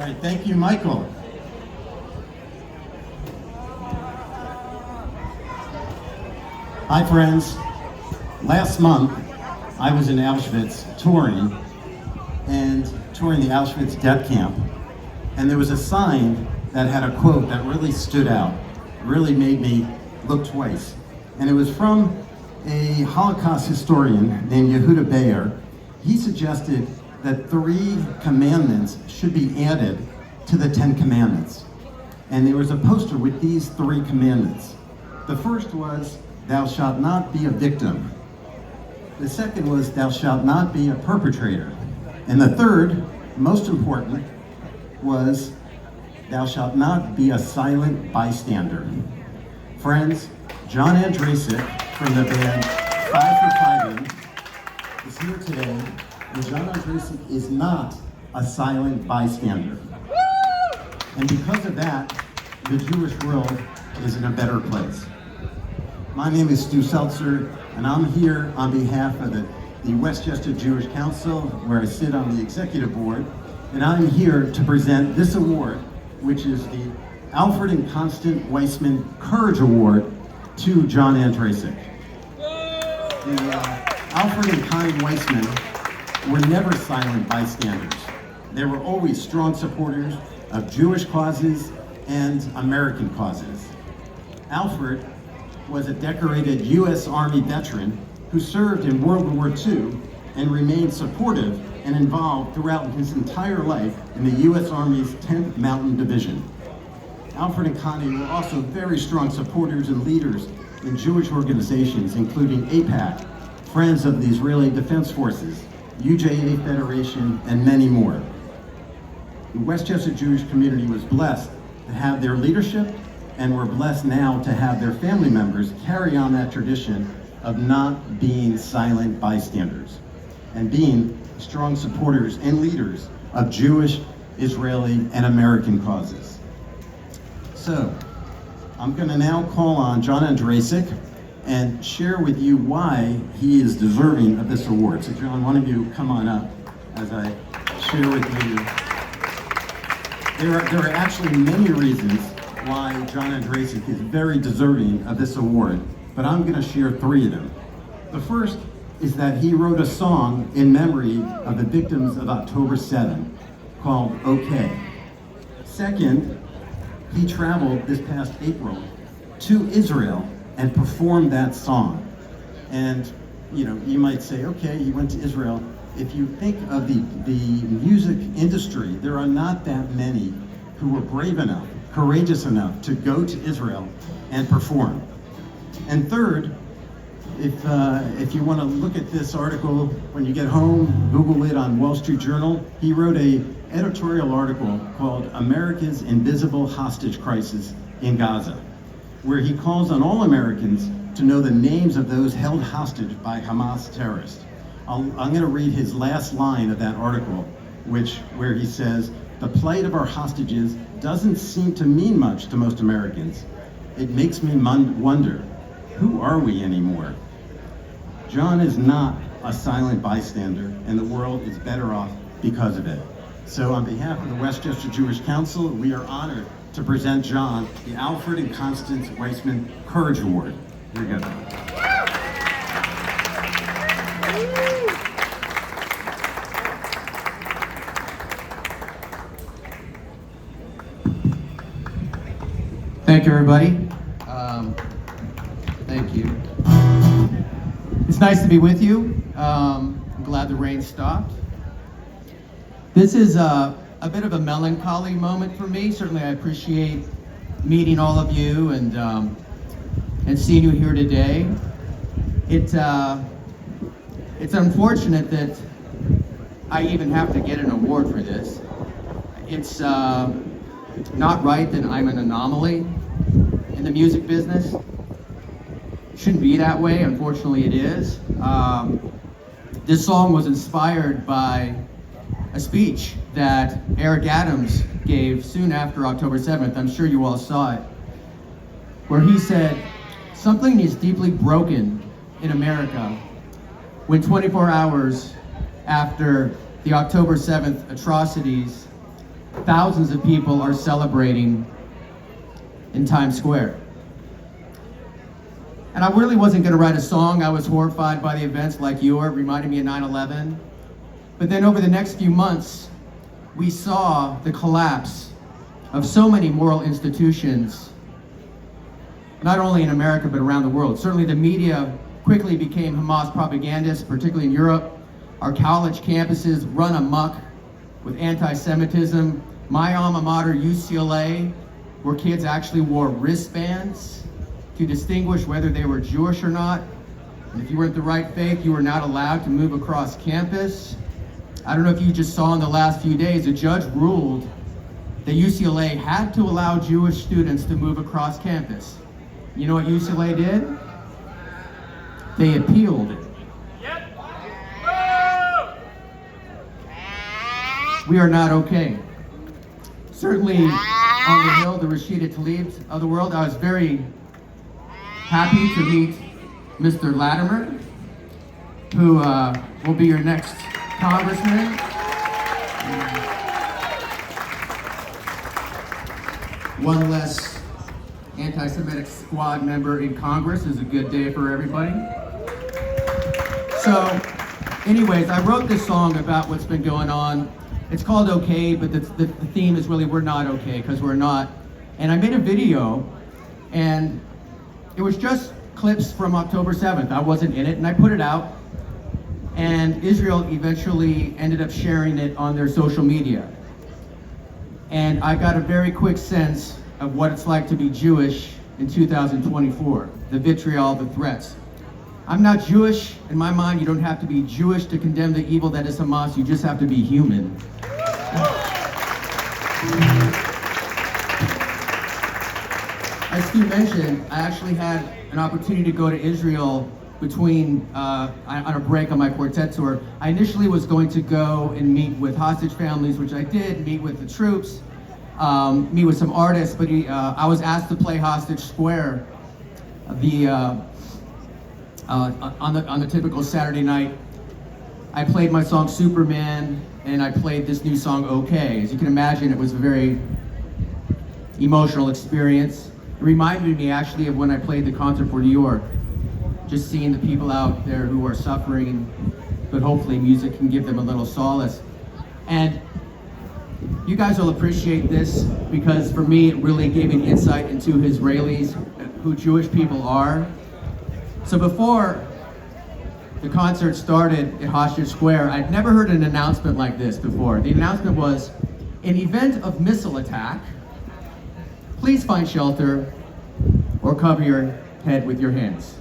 right, thank you, Michael. Hi, friends. Last month, I was in Auschwitz touring the Auschwitz death camp. And there was a sign that had a quote that really stood out, really made me look twice. And it was from a Holocaust historian named Yehuda Bayer. He suggested that 3 commandments should be added to the 10 commandments. And there was a poster with these 3 commandments. The first was, thou shalt not be a victim. The second was, thou shalt not be a perpetrator. And the third, most important, was, thou shalt not be a silent bystander. Friends, John Ondrasik from the band 5 for 5 is here today, and John Ondrasik is not a silent bystander. And because of that, the Jewish world is in a better place. My name is Stu Seltzer, and I'm here on behalf of the Westchester Jewish Council, where I sit on the executive board, and I'm here to present this award, which is the Alfred and Constance Weissman Courage Award to John Ondrasik. Alfred and Connie Weissman were never silent bystanders. They were always strong supporters of Jewish causes and American causes. Alfred was a decorated U.S. Army veteran who served in World War II and remained supportive and involved throughout his entire life in the U.S. Army's 10th Mountain Division. Alfred and Connie were also very strong supporters and leaders in Jewish organizations, including AIPAC, Friends of the Israeli Defense Forces, UJA Federation, and many more. The Westchester Jewish community was blessed to have their leadership, and we're blessed now to have their family members carry on that tradition of not being silent bystanders and being strong supporters and leaders of Jewish, Israeli, and American causes. So, I'm going to now call on John Ondrasik and share with you why he is deserving of this award. So John, why don't you come on up as I share with you. There are actually many reasons why John Ondrasik is very deserving of this award, but I'm going to share 3 of them. The first is that he wrote a song in memory of the victims of October 7 called Okay. Second, he traveled this past April to Israel and performed that song. And you might say, okay, he went to Israel. If you think of the music industry, there are not that many who were brave enough, courageous enough to go to Israel and perform. And third, if you want to look at this article when you get home, Google it on Wall Street Journal. He wrote an editorial article called America's Invisible Hostage Crisis in Gaza, where he calls on all Americans to know the names of those held hostage by Hamas terrorists. I'm going to read his last line of that article, where he says, "The plight of our hostages doesn't seem to mean much to most Americans. It makes me wonder, who are we anymore?" John is not a silent bystander, and the world is better off because of it. So on behalf of the Westchester Jewish Council, we are honored to present John the Alfred and Constance Weissman Courage Award. Here you go. Thank you, everybody. Thank you. It's nice to be with you. I'm glad the rain stopped. This is a bit of a melancholy moment for me. Certainly, I appreciate meeting all of you and seeing you here today. It's unfortunate that I even have to get an award for this. It's not right that I'm an anomaly in the music business. It shouldn't be that way. Unfortunately, it is. This song was inspired by a speech that Eric Adams gave soon after October 7th. I'm sure you all saw it, where he said, "Something is deeply broken in America when 24 hours after the October 7th atrocities, thousands of people are celebrating in Times Square. And I really wasn't going to write a song. I was horrified by the events like you are. It reminded me of 9/11. But then over the next few months, we saw the collapse of so many moral institutions, not only in America, but around the world. Certainly the media quickly became Hamas propagandists, particularly in Europe. Our college campuses run amok with anti-Semitism. My alma mater, UCLA, where kids actually wore wristbands to distinguish whether they were Jewish or not. And if you weren't the right faith, you were not allowed to move across campus. I don't know if you just saw in the last few days, a judge ruled that UCLA had to allow Jewish students to move across campus. You know what UCLA did? They appealed it. We are not okay. Certainly on the Hill, the Rashida Tlaibs of the world, I was very happy to meet Mr. Latimer, who will be your next congressman. One less anti-Semitic squad member in Congress is a good day for everybody. So, anyways, I wrote this song about what's been going on. It's called Okay, but the theme is really we're not okay, because we're not. And I made a video, and it was just clips from October 7th. I wasn't in it, and I put it out. And Israel eventually ended up sharing it on their social media. And I got a very quick sense of what it's like to be Jewish in 2024. The vitriol, the threats. I'm not Jewish. In my mind, you don't have to be Jewish to condemn the evil that is Hamas. You just have to be human. As Stu mentioned, I actually had an opportunity to go to Israel between on a break on my quartet tour. I initially was going to go and meet with hostage families, which I did, meet with the troops, meet with some artists, but I was asked to play Hostage Square on the typical Saturday night. I played my song Superman, and I played this new song Okay. As you can imagine, it was a very emotional experience. It reminded me actually of when I played the concert for New York. Just seeing the people out there who are suffering, but hopefully music can give them a little solace. And you guys will appreciate this, because for me, it really gave an insight into Israelis, who Jewish people are. So before the concert started at Hostage Square, I'd never heard an announcement like this before. The announcement was, in event of missile attack, please find shelter or cover your head with your hands.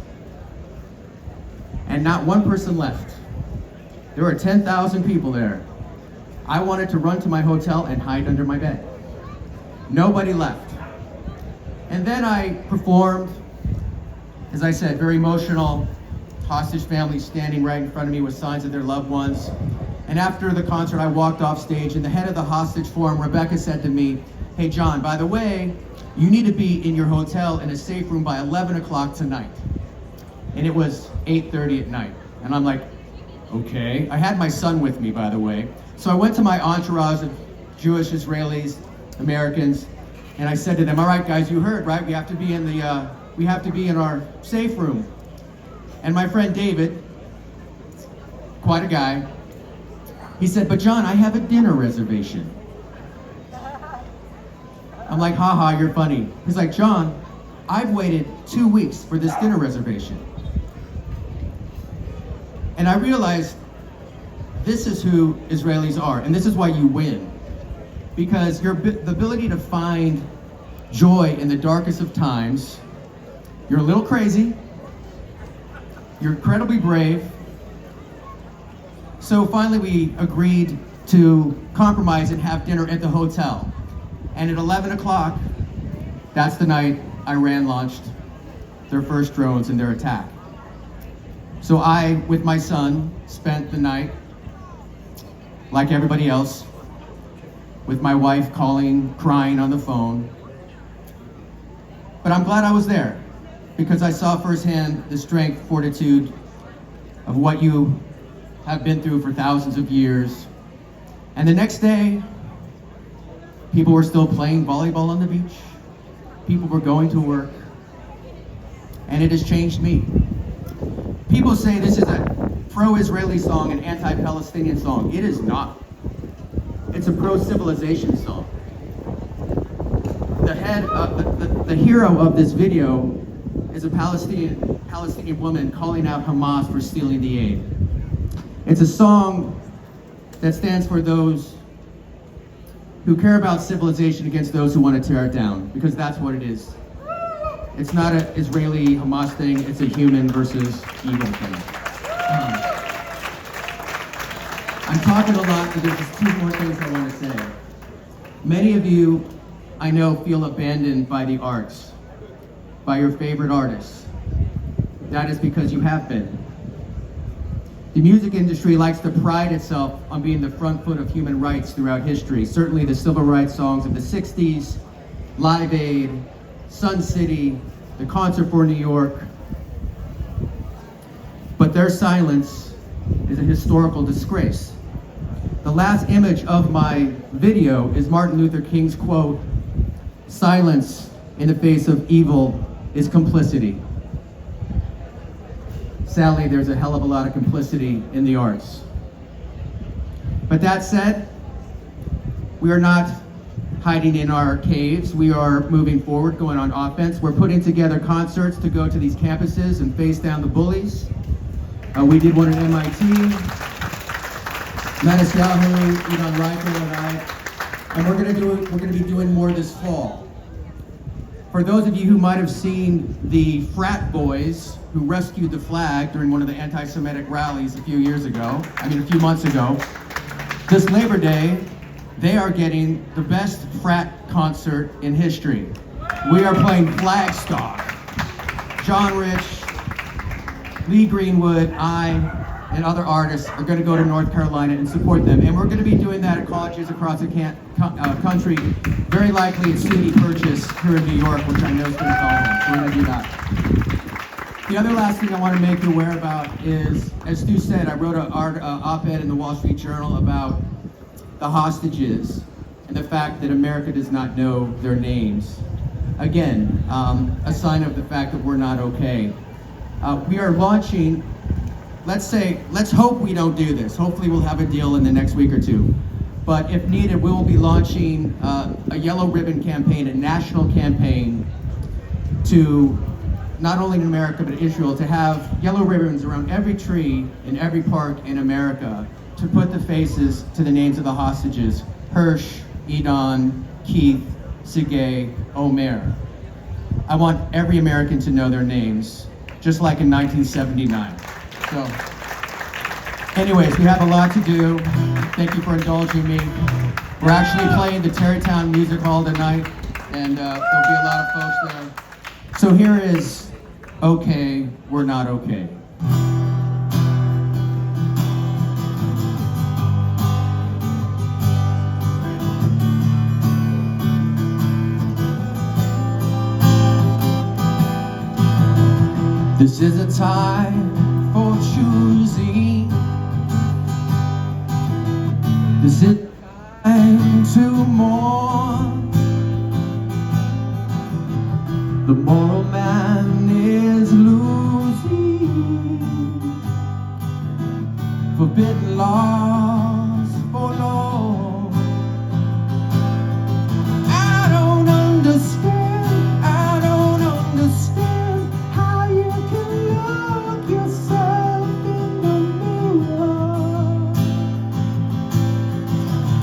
And not one person left. There were 10,000 people there. I wanted to run to my hotel and hide under my bed. Nobody left. And then I performed, as I said, very emotional, hostage families standing right in front of me with signs of their loved ones. And after the concert, I walked off stage, and the head of the hostage forum, Rebecca, said to me, "Hey John, by the way, you need to be in your hotel in a safe room by 11 o'clock tonight." And it was 8:30 at night. And I'm like, okay. I had my son with me, by the way. So I went to my entourage of Jewish, Israelis, Americans, and I said to them, all right guys, you heard, right? We have to be in our safe room. And my friend David, quite a guy, he said, but John, I have a dinner reservation. I'm like, haha, you're funny. He's like, John, I've waited 2 weeks for this dinner reservation. And I realized this is who Israelis are, and this is why you win. Because the ability to find joy in the darkest of times, you're a little crazy, you're incredibly brave. So finally we agreed to compromise and have dinner at the hotel. And at 11 o'clock, that's the night Iran launched their first drones in their attack. So I, with my son, spent the night, like everybody else, with my wife calling, crying on the phone. But I'm glad I was there, because I saw firsthand the strength, fortitude of what you have been through for thousands of years. And the next day, People were still playing volleyball on the beach. People were going to work. And it has changed me. People say this is a pro-Israeli song, an anti-Palestinian song. It is not. It's a pro-civilization song. The hero of this video is a Palestinian woman calling out Hamas for stealing the aid. It's a song that stands for those who care about civilization against those who want to tear it down, because that's what it is. It's not an Israeli-Hamas thing, it's a human versus evil thing. I'm talking a lot, but there's just two more things I want to say. Many of you, I know, feel abandoned by the arts, by your favorite artists. That is because you have been. The music industry likes to pride itself on being the front foot of human rights throughout history. Certainly the civil rights songs of the 60s, Live Aid, Sun City, the Concert for New York. But their silence is a historical disgrace. The last image of my video is Martin Luther King's quote, "Silence in the face of evil is complicity." Sadly, there's a hell of a lot of complicity in the arts. But that said, we are not hiding in our caves. We are moving forward, going on offense. We're putting together concerts to go to these campuses and face down the bullies. We did one at MIT, Menace Calhoun, Elon Reichel, and I. And we're gonna be doing more this fall. For those of you who might have seen the frat boys who rescued the flag during one of the anti-Semitic rallies a few months ago, this Labor Day, they are getting the best frat concert in history. We are playing Flagstock. John Rich, Lee Greenwood, I, and other artists are going to go to North Carolina and support them. And we're going to be doing that at colleges across the country, very likely at SUNY Purchase here in New York, which I know is going to follow them. So we're going to do that. The other last thing I want to make you aware about is, as Stu said, I wrote an op-ed in the Wall Street Journal about the hostages and the fact that America does not know their names. Again, a sign of the fact that we're not okay. We are launching, let's hope we don't do this. Hopefully we'll have a deal in the next week or two. But if needed, we will be launching a yellow ribbon campaign, a national campaign to, not only in America, but Israel, to have yellow ribbons around every tree in every park in America to put the faces to the names of the hostages: Hirsch, Edon, Keith, Sergei, Omer. I want every American to know their names, just like in 1979. So, anyways, we have a lot to do. Thank you for indulging me. We're actually playing the Tarrytown Music Hall tonight, and there'll be a lot of folks there. So here is "Okay, We're Not Okay." This is a time for choosing. This is time to mourn. The moral man is losing. Forbidden laws for long. I don't understand. I don't understand how you can look yourself in the mirror.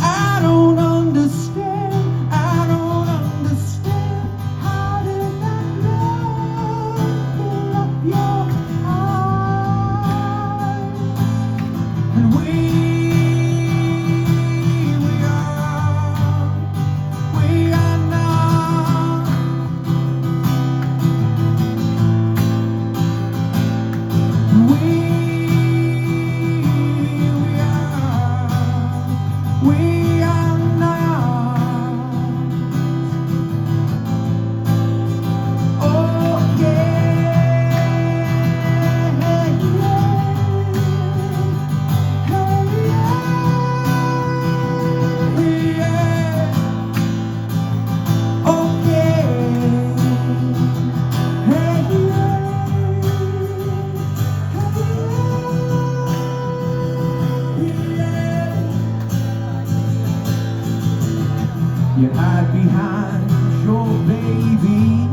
I don't understand. I don't understand. How did that look fill up your eyes? And we are not. We are not okay. hide behind your baby.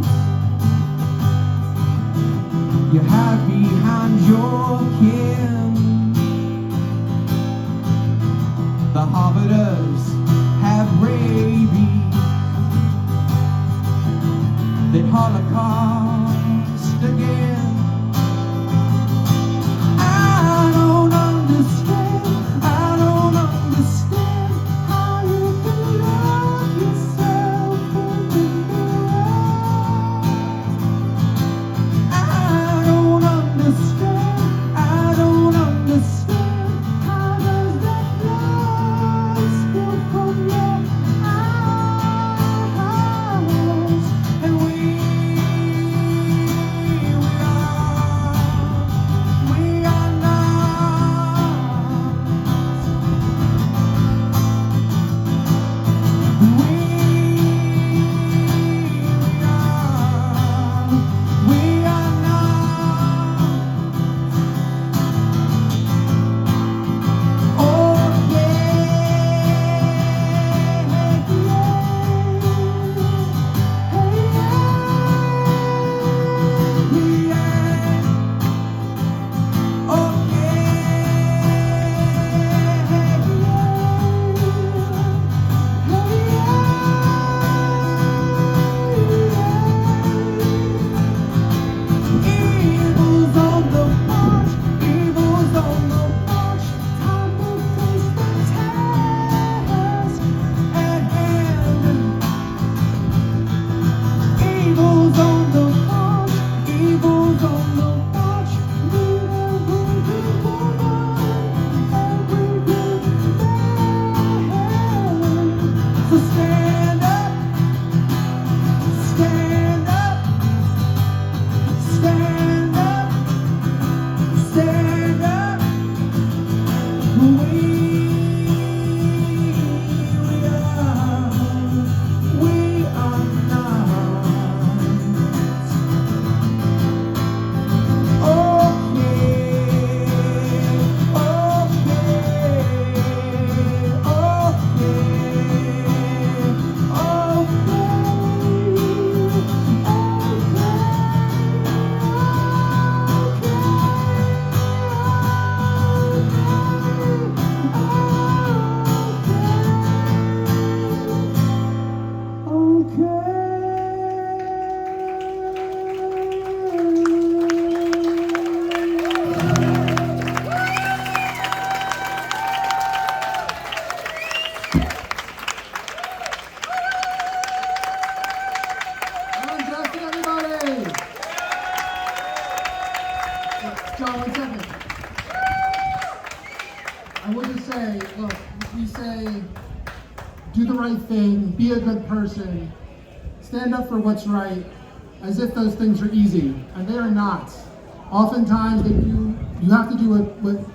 You hide behind your kin. The Harvarders have rabies. The Holocaust again. I don't understand how you can love yourself in the mirror. I don't understand how does that blood spill from your eyes? And we are not. John, 1 second. I would just say, look, we say, do the right thing, be a good person, stand up for what's right, as if those things are easy, and they are not. Oftentimes, you have to do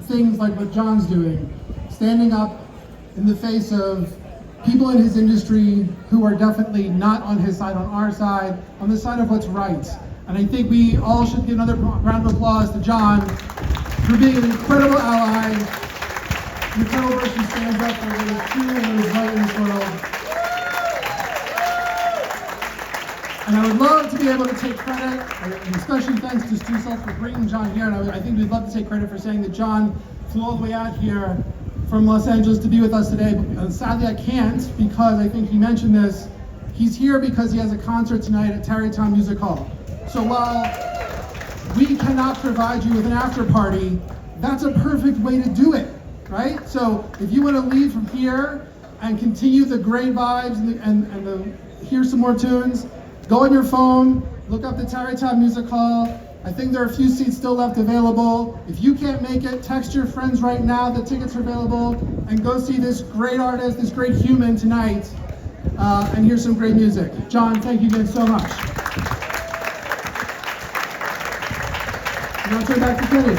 things like what John's doing, standing up in the face of people in his industry who are definitely not on his side, on our side, on the side of what's right. And I think we all should give another round of applause to John for being an incredible ally, an incredible person who stands up for what is true and what is right in this world. And I would love to be able to take credit, and especially thanks to Stu Self for bringing John here. And I think we'd love to take credit for saying that John flew all the way out here from Los Angeles to be with us today. But sadly, I can't, because I think he mentioned this. He's here because he has a concert tonight at Tarrytown Music Hall. So while we cannot provide you with an after party, that's a perfect way to do it, right? So if you want to leave from here and continue the great vibes and hear some more tunes, go on your phone, look up the Tarrytown Music Hall. I think there are a few seats still left available. If you can't make it, text your friends right now. The tickets are available, and go see this great artist, this great human tonight, and hear some great music. John, thank you again so much. And I'll turn back to Kenny.